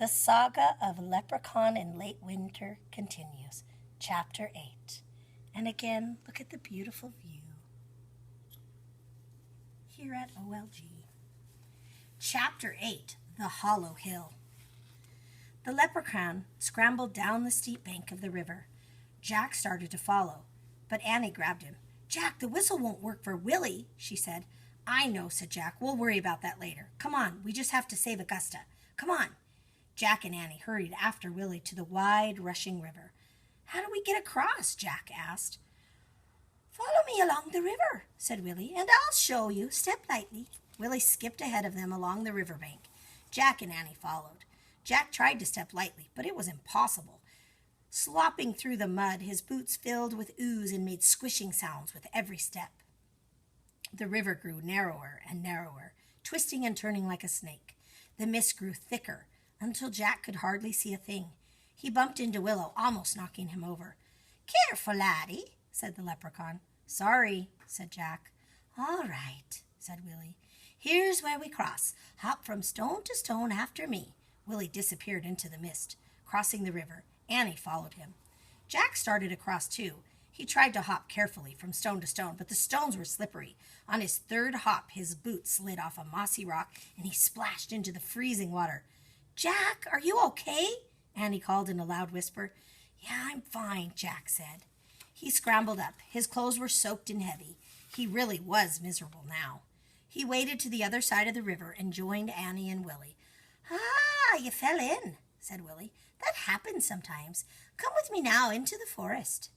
The saga of Leprechaun in Late Winter continues. Chapter 8. And again, look at the beautiful view here at OLG. Chapter 8. The Hollow Hill. The Leprechaun scrambled down the steep bank of the river. Jack started to follow, but Annie grabbed him. "Jack, the whistle won't work for Willie," she said. "I know," said Jack. "We'll worry about that later. Come on, we just have to save Augusta. Come on." Jack and Annie hurried after Willie to the wide, rushing river. "How do we get across?" Jack asked. "Follow me along the river," said Willie, "and I'll show you. Step lightly." Willie skipped ahead of them along the riverbank. Jack and Annie followed. Jack tried to step lightly, but it was impossible. Slopping through the mud, his boots filled with ooze and made squishing sounds with every step. The river grew narrower and narrower, twisting and turning like a snake. The mist grew thicker, until Jack could hardly see a thing. He bumped into Willow, almost knocking him over. "Careful, laddie," said the leprechaun. "Sorry," said Jack. "All right," said Willie. "Here's where we cross. Hop from stone to stone after me." Willie disappeared into the mist, crossing the river. Annie followed him. Jack started across too. He tried to hop carefully from stone to stone, but the stones were slippery. On his third hop, his boot slid off a mossy rock, and he splashed into the freezing water. "Jack, are you okay?" Annie called in a loud whisper. "Yeah, I'm fine," Jack said. He scrambled up. His clothes were soaked and heavy. He really was miserable now. He waded to the other side of the river and joined Annie and Willie. "Ah, you fell in," said Willie. "That happens sometimes. Come with me now into the forest."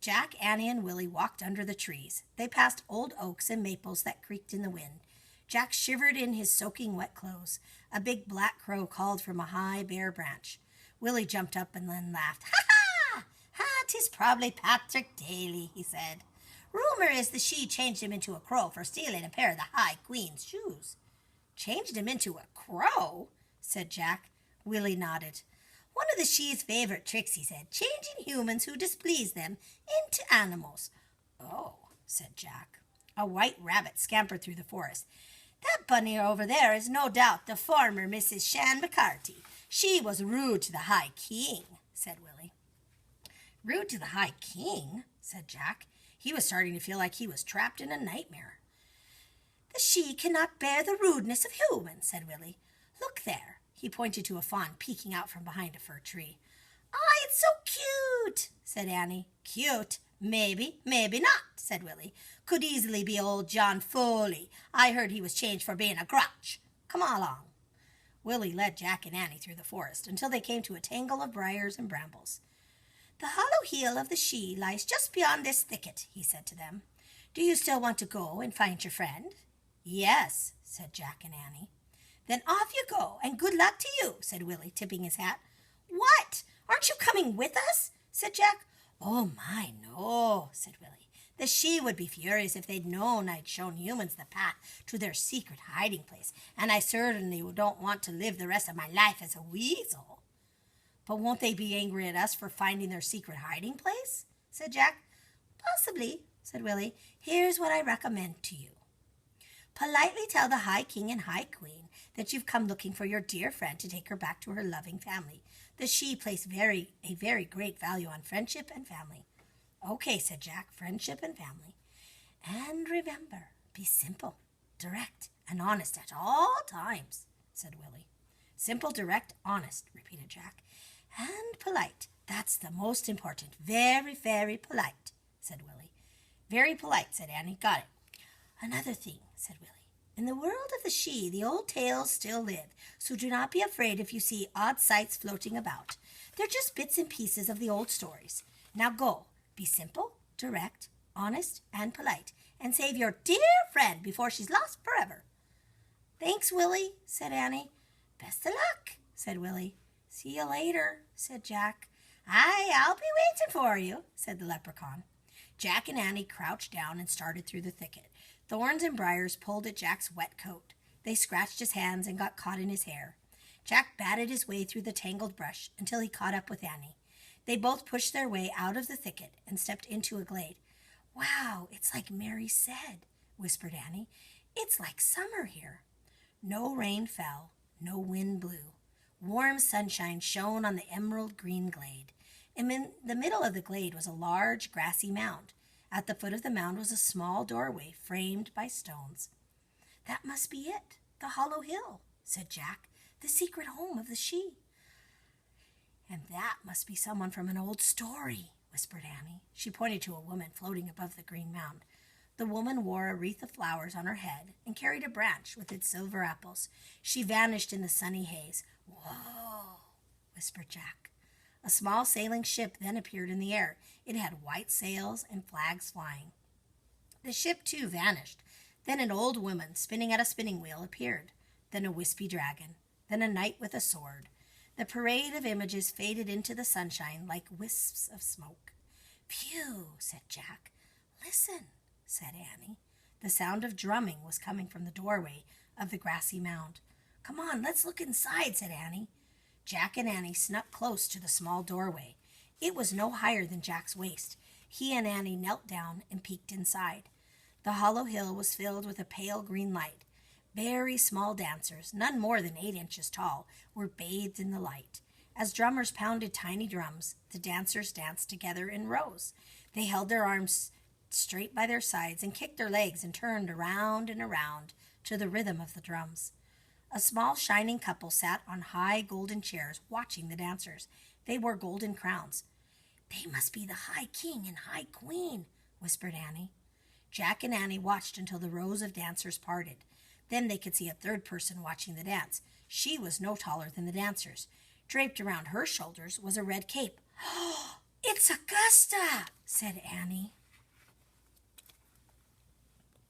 Jack, Annie, and Willie walked under the trees. They passed old oaks and maples that creaked in the wind. Jack shivered in his soaking wet clothes. A big black crow called from a high, bare branch. Willie jumped up and then laughed. "Ha ha! Ha, 'tis probably Patrick Daly," he said. "Rumor is the she changed him into a crow for stealing a pair of the High Queen's shoes." "Changed him into a crow?" said Jack. Willie nodded. "One of the she's favorite tricks," he said, "changing humans who displease them into animals." "Oh," said Jack. A white rabbit scampered through the forest. "That bunny over there is no doubt the former Mrs. Shan McCarty. She was rude to the High King," said Willie. "Rude to the High King?" said Jack. He was starting to feel like he was trapped in a nightmare. "The she cannot bear the rudeness of humans," said Willie. "Look there." He pointed to a fawn peeking out from behind a fir tree. "Ah, it's so cute," said Annie. "Cute? Maybe, maybe not," said Willie. "Could easily be old John Foley. I heard he was changed for being a grouch. Come along." Willie led Jack and Annie through the forest until they came to a tangle of briars and brambles. "The hollow heel of the she lies just beyond this thicket," he said to them. "Do you still want to go and find your friend?" "Yes," said Jack and Annie. "Then off you go, and good luck to you," said Willie, tipping his hat. "What? Aren't you coming with us?" said Jack. "Oh, my, no," said Willie. "The she would be furious if they'd known I'd shown humans the path to their secret hiding place, and I certainly don't want to live the rest of my life as a weasel." "But won't they be angry at us for finding their secret hiding place?" said Jack. "Possibly," said Willie. "Here's what I recommend to you. Politely tell the High King and High Queen that you've come looking for your dear friend to take her back to her loving family. The she place a very great value on friendship and family." "Okay," said Jack, "friendship and family." "And remember, be simple, direct, and honest at all times," said Willie. "Simple, direct, honest," repeated Jack. "And polite. That's the most important. Very, very polite," said Willie. "Very polite," said Annie. "Got it." "Another thing," said Willie. "In the world of the she, the old tales still live, so do not be afraid if you see odd sights floating about. They're just bits and pieces of the old stories. Now go, be simple, direct, honest, and polite, and save your dear friend before she's lost forever." "Thanks, Willie," said Annie. "Best of luck," said Willie. "See you later," said Jack. "Aye, I'll be waiting for you," said the leprechaun. Jack and Annie crouched down and started through the thicket. Thorns and briars pulled at Jack's wet coat. They scratched his hands and got caught in his hair. Jack batted his way through the tangled brush until he caught up with Annie. They both pushed their way out of the thicket and stepped into a glade. "Wow, it's like Mary said," whispered Annie. "It's like summer here." No rain fell, no wind blew. Warm sunshine shone on the emerald green glade. And in the middle of the glade was a large grassy mound. At the foot of the mound was a small doorway framed by stones. "That must be it, the hollow hill," said Jack, "the secret home of the Sidhe." "And that must be someone from an old story," whispered Annie. She pointed to a woman floating above the green mound. The woman wore a wreath of flowers on her head and carried a branch with its silver apples. She vanished in the sunny haze. "Whoa," whispered Jack. A small sailing ship then appeared in the air. It had white sails and flags flying. The ship, too, vanished. Then an old woman spinning at a spinning wheel appeared. Then a wispy dragon. Then a knight with a sword. The parade of images faded into the sunshine like wisps of smoke. "Phew," said Jack. "Listen," said Annie. The sound of drumming was coming from the doorway of the grassy mound. "Come on, let's look inside," said Annie. Jack and Annie snuck close to the small doorway. It was no higher than Jack's waist. He and Annie knelt down and peeked inside. The hollow hill was filled with a pale green light. Very small dancers, none more than 8 inches tall, were bathed in the light. As drummers pounded tiny drums, the dancers danced together in rows. They held their arms straight by their sides and kicked their legs and turned around and around to the rhythm of the drums. A small shining couple sat on high golden chairs watching the dancers. They wore golden crowns. "They must be the High King and High Queen," whispered Annie. Jack and Annie watched until the rows of dancers parted. Then they could see a third person watching the dance. She was no taller than the dancers. Draped around her shoulders was a red cape. "Oh, it's Augusta," said Annie.